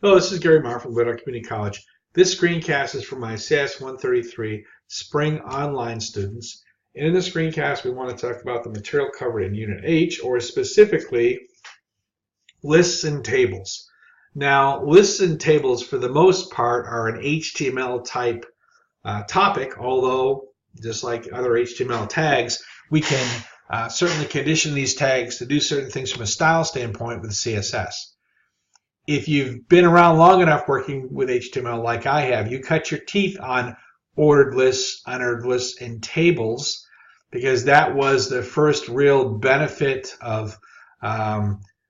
Hello, this is Gary Marr from Gwinnett Community College. This screencast is for my CIS133 Spring Online students. And in this screencast, we want to talk about the material covered in Unit H, or specifically lists and tables. Now, lists and tables, for the most part, are an HTML type topic, although, just like other HTML tags, we can certainly condition these tags to do certain things from a style standpoint with CSS. If you've been around long enough working with HTML like I have, you cut your teeth on ordered lists, unordered lists, and tables, because that was the first real benefit of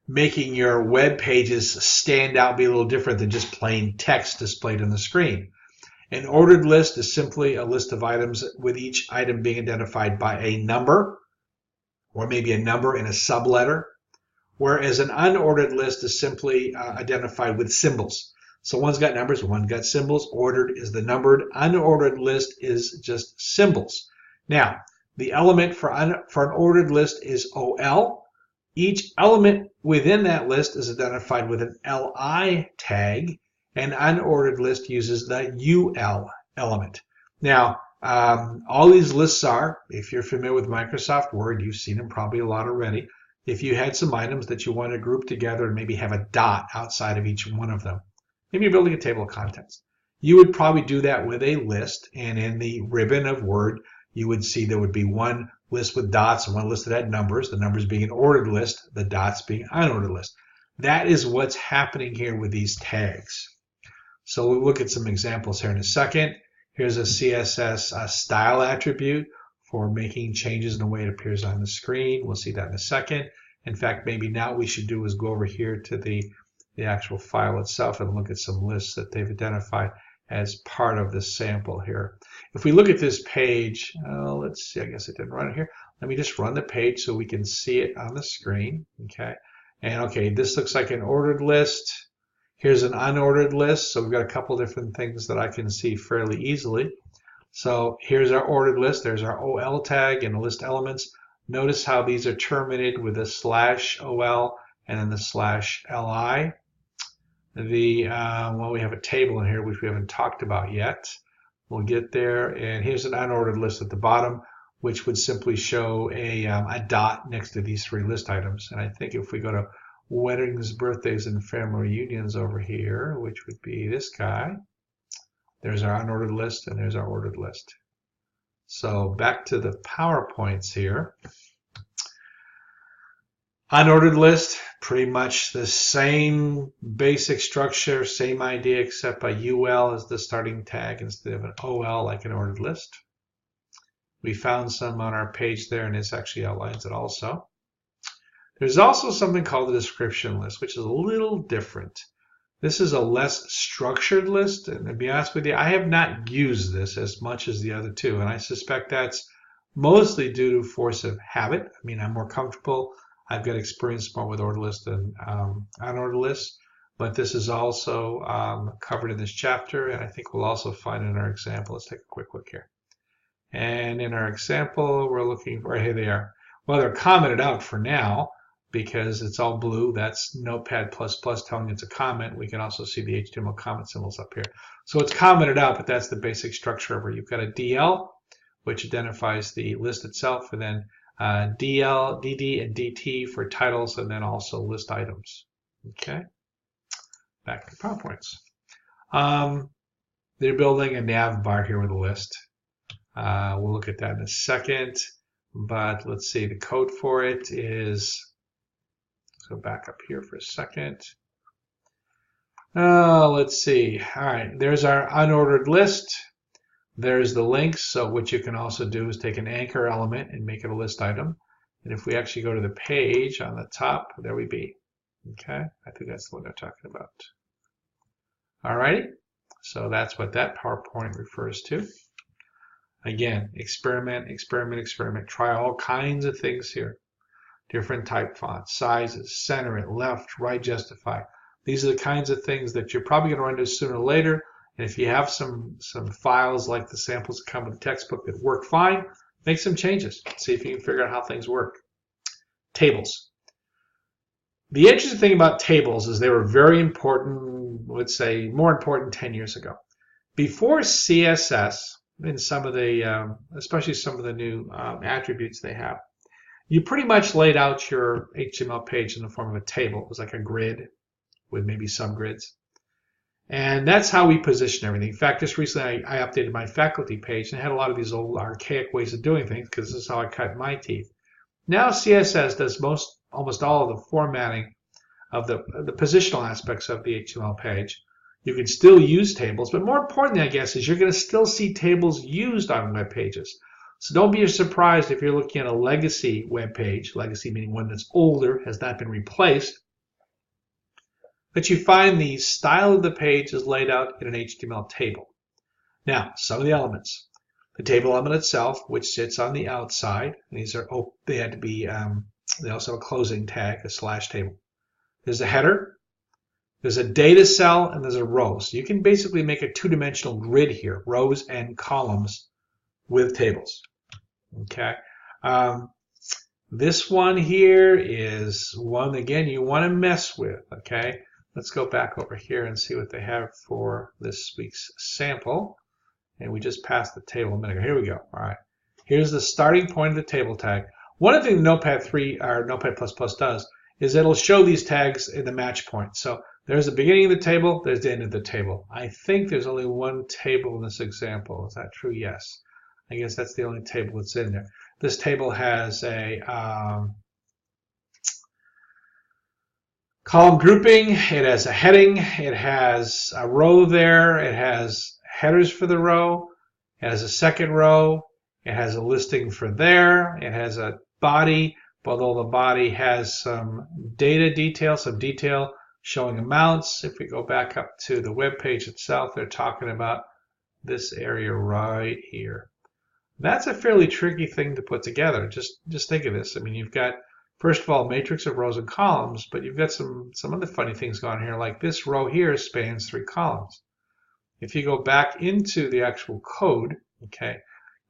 making your web pages stand out, be a little different than just plain text displayed on the screen. An ordered list is simply a list of items with each item being identified by a number, or maybe a number in a subletter. Whereas an unordered list is simply identified with symbols. So one's got numbers, one's got symbols. Ordered is the numbered. Unordered list is just symbols. Now, the element for an ordered list is OL. Each element within that list is identified with an LI tag. An unordered list uses the UL element. Now, all these lists are, if you're familiar with Microsoft Word, you've seen them probably a lot already. If you had some items that you want to group together and maybe have a dot outside of each one of them, maybe you're building a table of contents, you would probably do that with a list, and in the ribbon of Word, you would see there would be one list with dots and one list that had numbers, the numbers being an ordered list, the dots being an unordered list. That is what's happening here with these tags. So we'll look at some examples here in a second. Here's a CSS style attribute for making changes in the way it appears on the screen. We'll see that in a second. In fact, maybe now what we should do is go over here to the actual file itself and look at some lists that they've identified as part of the sample here. If we look at this page, let's see, I guess it didn't run it here. Let me just run the page so we can see it on the screen. Okay, and okay, this looks like an ordered list. Here's an unordered list, so we've got a couple different things that I can see fairly easily. So here's our ordered list. There's our OL tag and the list elements. Notice how these are terminated with a /OL and then the /LI. Well, we have a table in here which we haven't talked about yet. We'll get there. And here's an unordered list at the bottom, which would simply show a dot next to these three list items. And I think if we go to weddings, birthdays, and family reunions over here, which would be this guy, there's our unordered list, and there's our ordered list. So back to the PowerPoints here. Unordered list, pretty much the same basic structure, same idea, except by UL as the starting tag instead of an OL like an ordered list. We found some on our page there, and this actually outlines it also. There's also something called the description list, which is a little different. This is a less structured list, and to be honest with you, I have not used this as much as the other two, and I suspect that's mostly due to force of habit. I mean, I'm more comfortable. I've got experience more with ordered lists than unordered lists, but this is also covered in this chapter, and I think we'll also find it in our example. Let's take a quick look here. And in our example, we're looking for, here they are. Well, they're commented out for now, because it's all blue. That's Notepad++ telling it's a comment. We can also see the HTML comment symbols up here. So it's commented out, but that's the basic structure of it. You've got a DL, which identifies the list itself, and then DL, DD, and DT for titles, and then also list items. Okay, back to PowerPoints. They're building a nav bar here with a list. We'll look at that in a second, but let's see, the code for it is, go back up here for a second. Let's see. All right, there's our unordered list. There's the links. So what you can also do is take an anchor element and make it a list item. And if we actually go to the page on the top, there we be. Okay, I think that's what they're talking about. All righty, so that's what that PowerPoint refers to. Again, experiment, experiment, experiment. Try all kinds of things here. Different type fonts, sizes, center it, left, right, justify. These are the kinds of things that you're probably going to run into sooner or later. And if you have some files like the samples that come with the textbook that work fine, make some changes. See if you can figure out how things work. Tables. The interesting thing about tables is they were very important let's say, more important 10 years ago. Before CSS, in some of the, especially some of the new attributes they have, you pretty much laid out your HTML page in the form of a table. It was like a grid with maybe subgrids. And that's how we position everything. In fact, just recently I updated my faculty page and I had a lot of these old archaic ways of doing things because this is how I cut my teeth. Now CSS does almost all of the formatting of the positional aspects of the HTML page. You can still use tables, but more importantly, I guess, is you're going to still see tables used on web pages. So don't be surprised if you're looking at a legacy web page, legacy meaning one that's older, has not been replaced, but you find the style of the page is laid out in an HTML table. Now, some of the elements. The table element itself, which sits on the outside. These are they had to be. They also have a closing tag, a slash table. There's a header. There's a data cell, and there's a row. So you can basically make a two-dimensional grid here, rows and columns with tables. Okay. This one here is one, again, you want to mess with. Okay. Let's go back over here and see what they have for this week's sample. And we just passed the table a minute ago. Here we go. All right. Here's the starting point of the table tag. One of the things Notepad 3 or Notepad++ does is it'll show these tags in the match point. So there's the beginning of the table, there's the end of the table. I think there's only one table in this example. Is that true? Yes. I guess that's the only table that's in there. This table has a column grouping, it has a heading, it has a row there, it has headers for the row, it has a second row, it has a listing for there, it has a body, although the body has some data detail, some detail showing amounts. If we go back up to the web page itself, they're talking about this area right here. That's a fairly tricky thing to put together. Just think of this. I mean, you've got, first of all, matrix of rows and columns, but you've got some other funny things going on here, like this row here spans 3 columns. If you go back into the actual code, okay,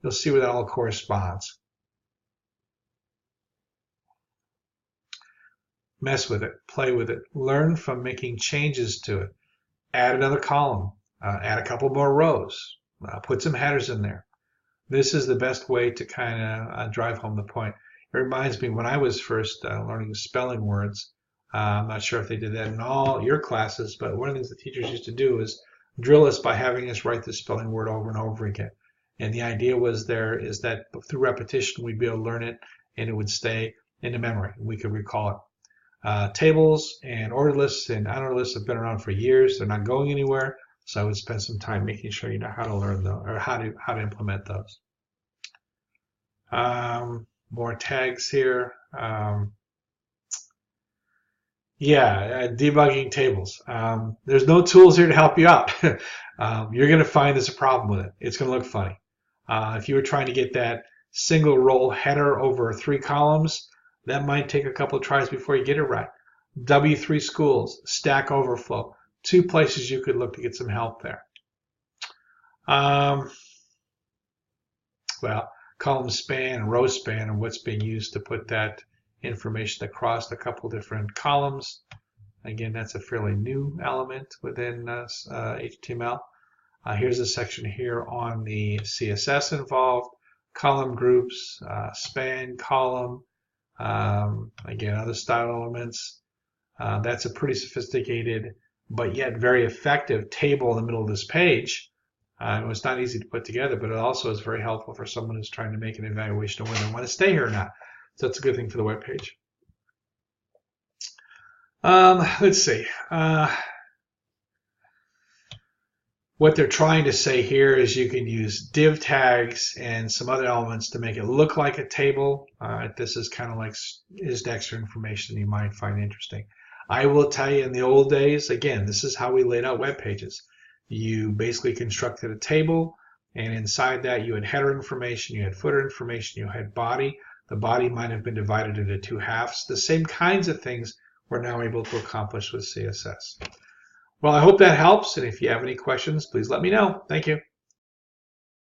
you'll see where that all corresponds. Mess with it, play with it, learn from making changes to it. Add another column, add a couple more rows, put some headers in there. This is the best way to kind of drive home the point. It reminds me when I was first learning spelling words. I'm not sure if they did that in all your classes, but one of the things the teachers used to do is drill us by having us write the spelling word over and over again. And the idea was there is that through repetition we'd be able to learn it and it would stay in the memory. We could recall it. Tables and order lists and unordered lists have been around for years. They're not going anywhere. So I would spend some time making sure you know how to learn those or how to implement those. More tags here. Debugging tables. There's no tools here to help you out. You're going to find there's a problem with it. It's going to look funny. If you were trying to get that single row header over 3 columns, that might take a couple of tries before you get it right. W3 schools, Stack Overflow, 2 places you could look to get some help there. Well, column span, row span, and what's being used to put that information across a couple different columns. Again, that's a fairly new element within HTML. Here's a section here on the CSS involved, column groups, span, column, again, other style elements. That's a pretty sophisticated but yet very effective table in the middle of this page. It's not easy to put together, but it also is very helpful for someone who's trying to make an evaluation of whether they want to stay here or not. So it's a good thing for the web page. Let's see. What they're trying to say here is you can use div tags and some other elements to make it look like a table. This is kind of like is extra information you might find interesting. I will tell you in the old days, again, this is how we laid out web pages. You basically constructed a table, and inside that you had header information, you had footer information, you had body. The body might have been divided into 2 halves. The same kinds of things we're now able to accomplish with CSS. Well, I hope that helps, and if you have any questions, please let me know. Thank you.